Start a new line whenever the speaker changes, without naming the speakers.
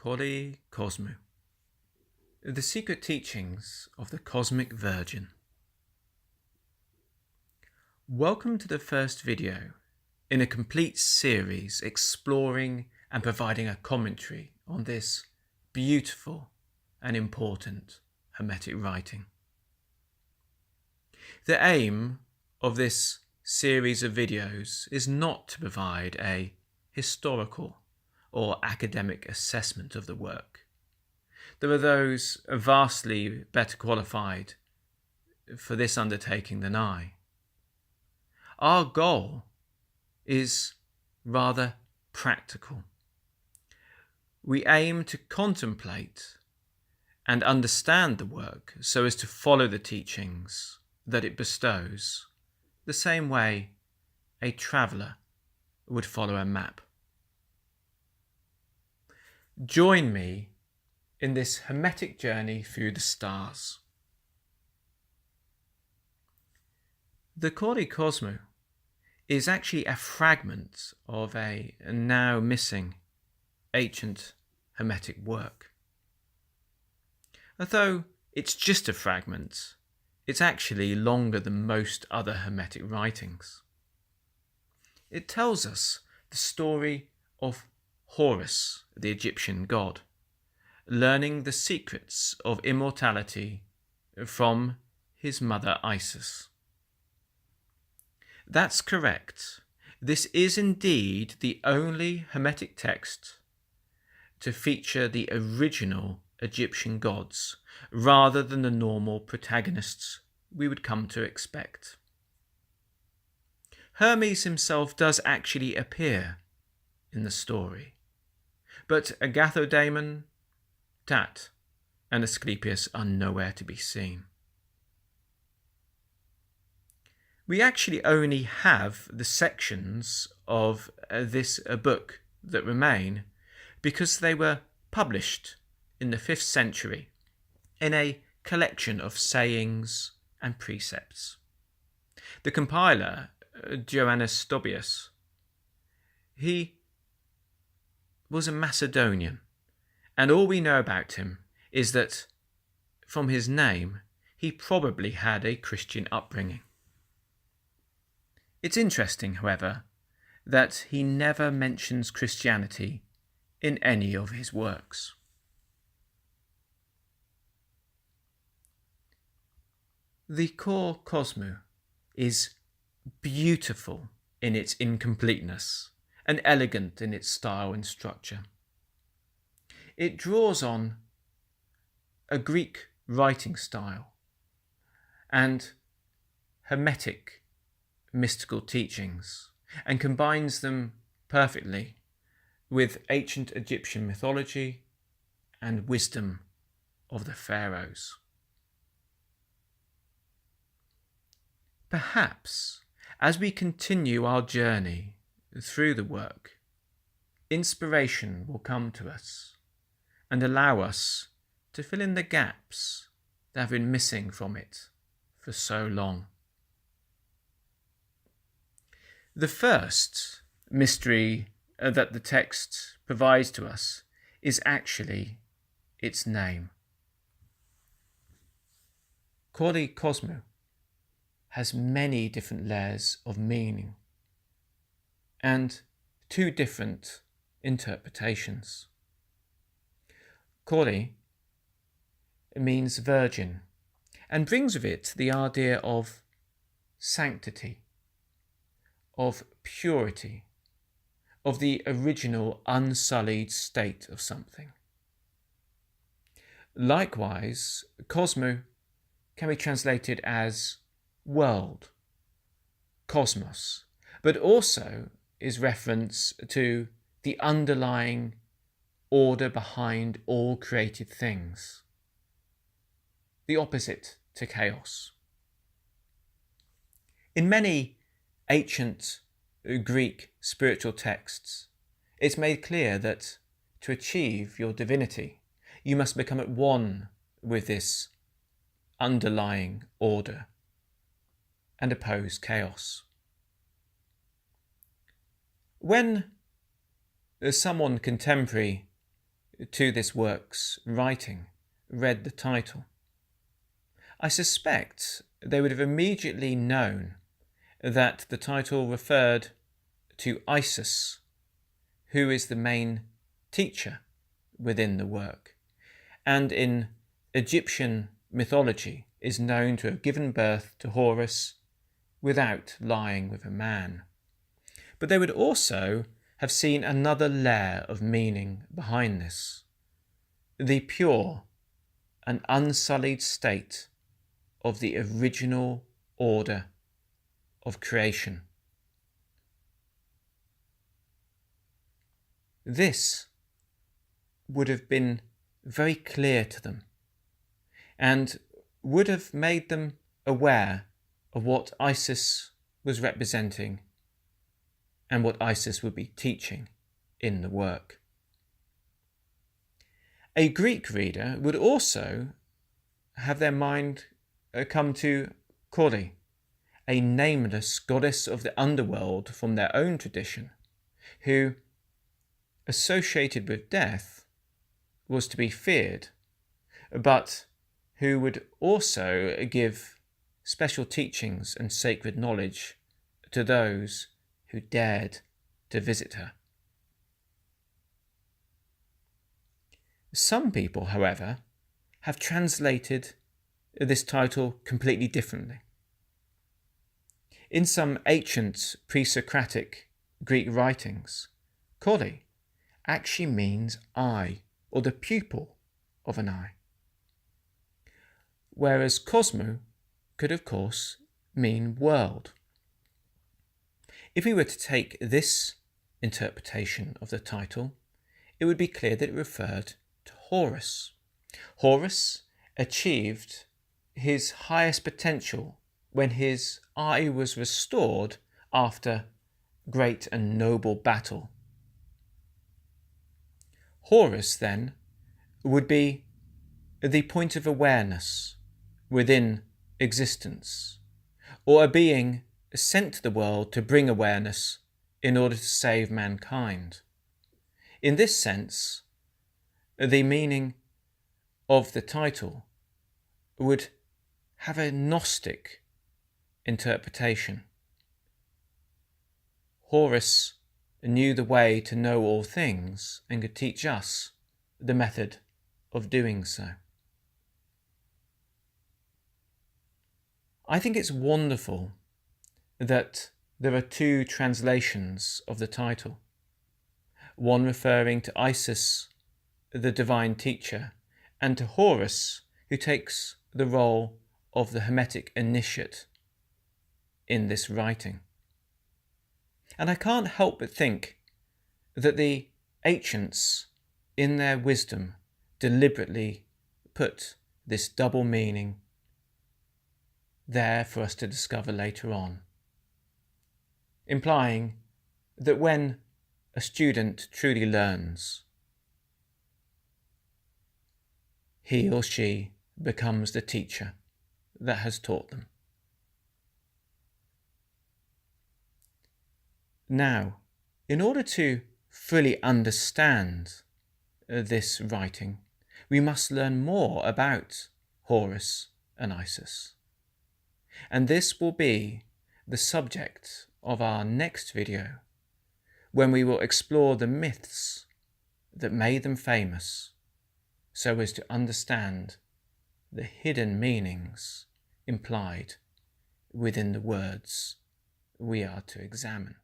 Koli Cosmo, the secret teachings of the Cosmic Virgin. Welcome to the first video in a complete series exploring and providing a commentary on this beautiful and important Hermetic writing. The aim of this series of videos is not to provide a historical or academic assessment of the work. There are those vastly better qualified for this undertaking than I. Our goal is rather practical. We aim to contemplate and understand the work so as to follow the teachings that it bestows, the same way a traveller would follow a map. Join me in this Hermetic journey through the stars. The Koli Cosmo is actually a fragment of a now missing ancient Hermetic work. Although it's just a fragment, it's actually longer than most other Hermetic writings. It tells us the story of Horus, the Egyptian god, learning the secrets of immortality from his mother Isis. That's correct. This is indeed the only Hermetic text to feature the original Egyptian gods rather than the normal protagonists we would come to expect. Hermes himself does actually appear in the story, but Agathodamon, Tat, and Asclepius are nowhere to be seen. We actually only have the sections of this book that remain because they were published in the 5th century in a collection of sayings and precepts. The compiler, Joannes Stobius, he was a Macedonian, and all we know about him is that from his name he probably had a Christian upbringing. It's interesting, however, that he never mentions Christianity in any of his works. The Koli Cosmo is beautiful in its incompleteness and elegant in its style and structure. It draws on a Greek writing style and Hermetic mystical teachings and combines them perfectly with ancient Egyptian mythology and wisdom of the pharaohs. Perhaps as we continue our journey through the work, inspiration will come to us and allow us to fill in the gaps that have been missing from it for so long. The first mystery that the text provides to us is actually its name. Koli Cosmo has many different layers of meaning and 2 different interpretations. Koli means virgin and brings with it the idea of sanctity, of purity, of the original unsullied state of something. Likewise, Cosmo can be translated as world, cosmos, but also is reference to the underlying order behind all created things, the opposite to chaos. In many ancient Greek spiritual texts, it's made clear that to achieve your divinity, you must become at one with this underlying order and oppose chaos. When someone contemporary to this work's writing read the title, I suspect they would have immediately known that the title referred to Isis, who is the main teacher within the work, and in Egyptian mythology is known to have given birth to Horus without lying with a man. But they would also have seen another layer of meaning behind this, the pure and unsullied state of the original order of creation. This would have been very clear to them and would have made them aware of what Isis was representing and what Isis would be teaching in the work. A Greek reader would also have their mind come to Kore, a nameless goddess of the underworld from their own tradition, who, associated with death, was to be feared, but who would also give special teachings and sacred knowledge to those who dared to visit her. Some people, however, have translated this title completely differently. In some ancient pre-Socratic Greek writings, Kore actually means eye, or the pupil of an eye, whereas Cosmo could of course mean world. If we were to take this interpretation of the title, it would be clear that it referred to Horus. Horus achieved his highest potential when his eye was restored after great and noble battle. Horus, then, would be the point of awareness within existence, or a being sent to the world to bring awareness in order to save mankind. In this sense, the meaning of the title would have a Gnostic interpretation. Horus knew the way to know all things and could teach us the method of doing so. I think it's wonderful that there are two translations of the title, one referring to Isis, the divine teacher, and to Horus, who takes the role of the Hermetic initiate in this writing. And I can't help but think that the ancients, in their wisdom, deliberately put this double meaning there for us to discover later on, implying that when a student truly learns, he or she becomes the teacher that has taught them. Now, in order to fully understand this writing, we must learn more about Horus and Isis. And this will be the subject of our next video, when we will explore the myths that made them famous, so as to understand the hidden meanings implied within the words we are to examine.